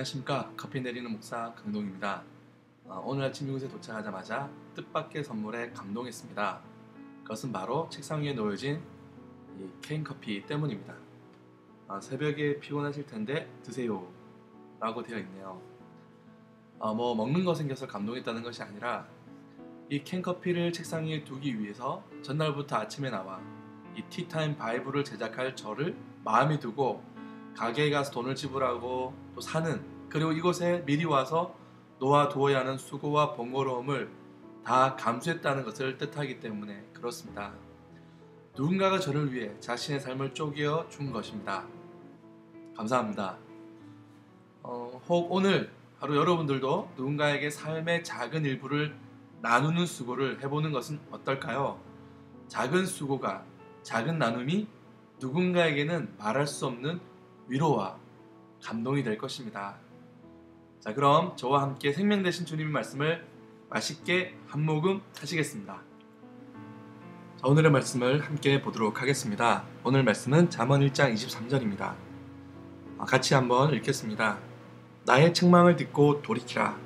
안녕하십니까. 커피 내리는 목사 강동입니다. 오늘 아침 이곳에 도착하자마자 뜻밖의 선물에 감동했습니다. 그것은 바로 책상 위에 놓여진 이 케인커피 때문입니다. 새벽에 피곤하실 텐데 드세요 라고 되어 있네요. 먹는 거 생겨서 감동했다는 것이 아니라 이 캔커피를 책상 위에 두기 위해서 전날부터 아침에 나와 이 티타임 바이블을 제작할 저를 마음에 두고 가게에 가서 돈을 지불하고 또 사는, 그리고 이곳에 미리 와서 놓아두어야 하는 수고와 번거로움을 다 감수했다는 것을 뜻하기 때문에 그렇습니다. 누군가가 저를 위해 자신의 삶을 쪼개어 준 것입니다. 감사합니다. 혹 오늘 하루 여러분들도 누군가에게 삶의 작은 일부를 나누는 수고를 해보는 것은 어떨까요? 작은 수고가, 작은 나눔이 누군가에게는 말할 수 없는 위로와 감동이 될 것입니다. 자, 그럼 저와 함께 생명 되신 주님의 말씀을 맛있게 한 모금 하시겠습니다. 자, 오늘의 말씀을 함께 보도록 하겠습니다. 오늘 말씀은 잠언 1장 23절입니다. 같이 한번 읽겠습니다. 나의 책망을 듣고 돌이키라.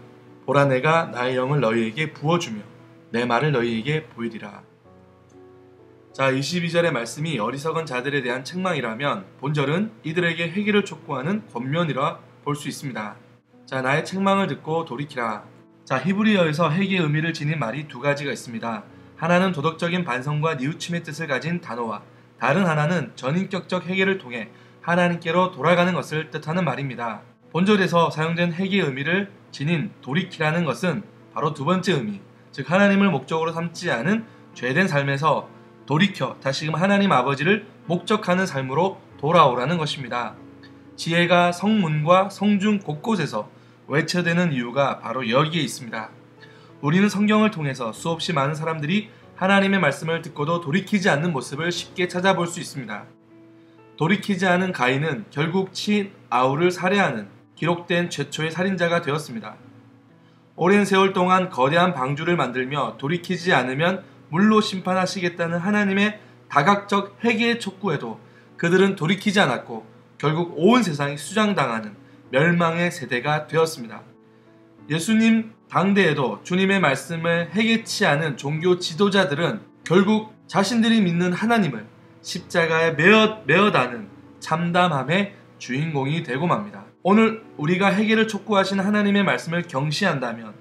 보라, 내가 나의 영을 너희에게 부어주며 내 말을 너희에게 보이리라. 자, 22절의 말씀이 어리석은 자들에 대한 책망이라면 본절은 이들에게 회개를 촉구하는 권면이라 볼 수 있습니다. 자, 나의 책망을 듣고 돌이키라. 자, 히브리어에서 회개의 의미를 지닌 말이 두 가지가 있습니다. 하나는 도덕적인 반성과 뉘우침의 뜻을 가진 단어와 다른 하나는 전인격적 회개를 통해 하나님께로 돌아가는 것을 뜻하는 말입니다. 본절에서 사용된 회개의 의미를 지닌 돌이키라는 것은 바로 두 번째 의미, 즉 하나님을 목적으로 삼지 않은 죄된 삶에서 돌이켜 다시금 하나님 아버지를 목적하는 삶으로 돌아오라는 것입니다. 지혜가 성문과 성중 곳곳에서 외쳐대는 이유가 바로 여기에 있습니다. 우리는 성경을 통해서 수없이 많은 사람들이 하나님의 말씀을 듣고도 돌이키지 않는 모습을 쉽게 찾아볼 수 있습니다. 돌이키지 않은 가인은 결국 친 아우를 살해하는 기록된 최초의 살인자가 되었습니다. 오랜 세월 동안 거대한 방주를 만들며 돌이키지 않으면 물로 심판하시겠다는 하나님의 다각적 회개의 촉구에도 그들은 돌이키지 않았고 결국 온 세상이 수장당하는 멸망의 세대가 되었습니다. 예수님 당대에도 주님의 말씀을 회개치 않은 종교 지도자들은 결국 자신들이 믿는 하나님을 십자가에 매어다는 참담함의 주인공이 되고 맙니다. 오늘 우리가 회개를 촉구하신 하나님의 말씀을 경시한다면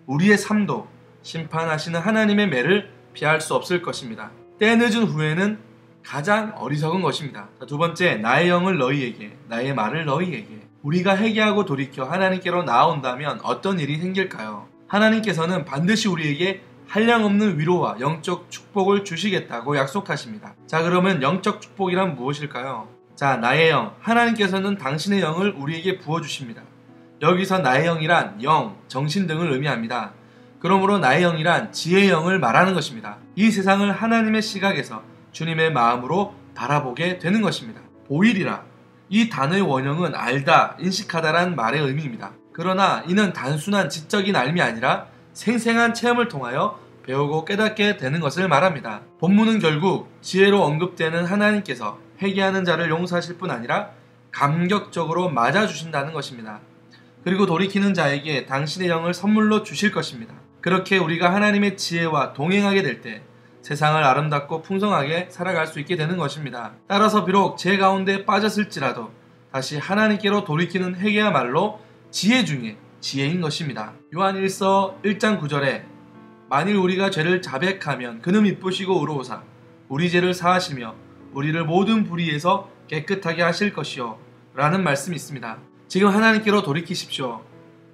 우리의 삶도 심판하시는 하나님의 매를 피할 수 없을 것입니다. 때 늦은 후에는 가장 어리석은 것입니다. 두 번째, 나의 영을 너희에게, 나의 말을 너희에게. 우리가 회개하고 돌이켜 하나님께로 나아온다면 어떤 일이 생길까요? 하나님께서는 반드시 우리에게 한량없는 위로와 영적 축복을 주시겠다고 약속하십니다. 자, 그러면 영적 축복이란 무엇일까요? 자, 나의 영, 하나님께서는 당신의 영을 우리에게 부어주십니다. 여기서 나의 영이란 영, 정신 등을 의미합니다. 그러므로 나의 영이란 지혜의 영을 말하는 것입니다. 이 세상을 하나님의 시각에서 주님의 마음으로 바라보게 되는 것입니다. 보이리라. 이 단어의 원형은 알다, 인식하다라는 말의 의미입니다. 그러나 이는 단순한 지적인 알미 아니라 생생한 체험을 통하여 배우고 깨닫게 되는 것을 말합니다. 본문은 결국 지혜로 언급되는 하나님께서 회개하는 자를 용서하실 뿐 아니라 감격적으로 맞아주신다는 것입니다. 그리고 돌이키는 자에게 당신의 영을 선물로 주실 것입니다. 그렇게 우리가 하나님의 지혜와 동행하게 될 때 세상을 아름답고 풍성하게 살아갈 수 있게 되는 것입니다. 따라서 비록 죄 가운데 빠졌을지라도 다시 하나님께로 돌이키는 회개야말로 지혜 중에 지혜인 것입니다. 요한 1서 1장 9절에 만일 우리가 죄를 자백하면 그는 미쁘시고 의로우사 우리 죄를 사하시며 우리를 모든 불의에서 깨끗하게 하실 것이요 라는 말씀이 있습니다. 지금 하나님께로 돌이키십시오.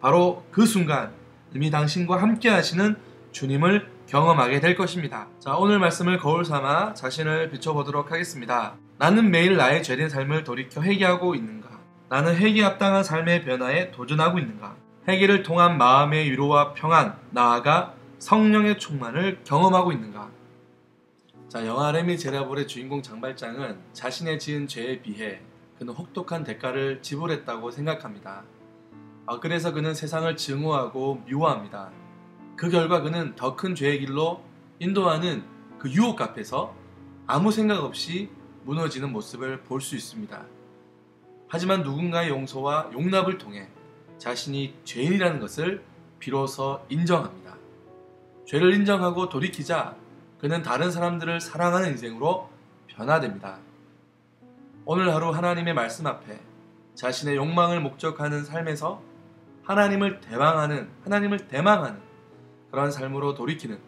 바로 그 순간 이미 당신과 함께 하시는 주님을 경험하게 될 것입니다. 자, 오늘 말씀을 거울 삼아 자신을 비춰보도록 하겠습니다. 나는 매일 나의 죄된 삶을 돌이켜 회개하고 있는가? 나는 회개에 합당한 삶의 변화에 도전하고 있는가? 회개를 통한 마음의 위로와 평안, 나아가 성령의 충만을 경험하고 있는가? 자, 영화 레미제라블의 주인공 장발장은 자신의 지은 죄에 비해 그는 혹독한 대가를 지불했다고 생각합니다. 그래서 그는 세상을 증오하고 미워합니다. 그 결과 그는 더 큰 죄의 길로 인도하는 그 유혹 앞에서 아무 생각 없이 무너지는 모습을 볼 수 있습니다. 하지만 누군가의 용서와 용납을 통해 자신이 죄인이라는 것을 비로소 인정합니다. 죄를 인정하고 돌이키자 그는 다른 사람들을 사랑하는 인생으로 변화됩니다. 오늘 하루 하나님의 말씀 앞에 자신의 욕망을 목적하는 삶에서 하나님을 대망하는 그런 삶으로 돌이키는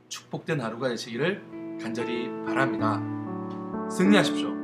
축복된 하루가 되시기를 간절히 바랍니다. 승리하십시오.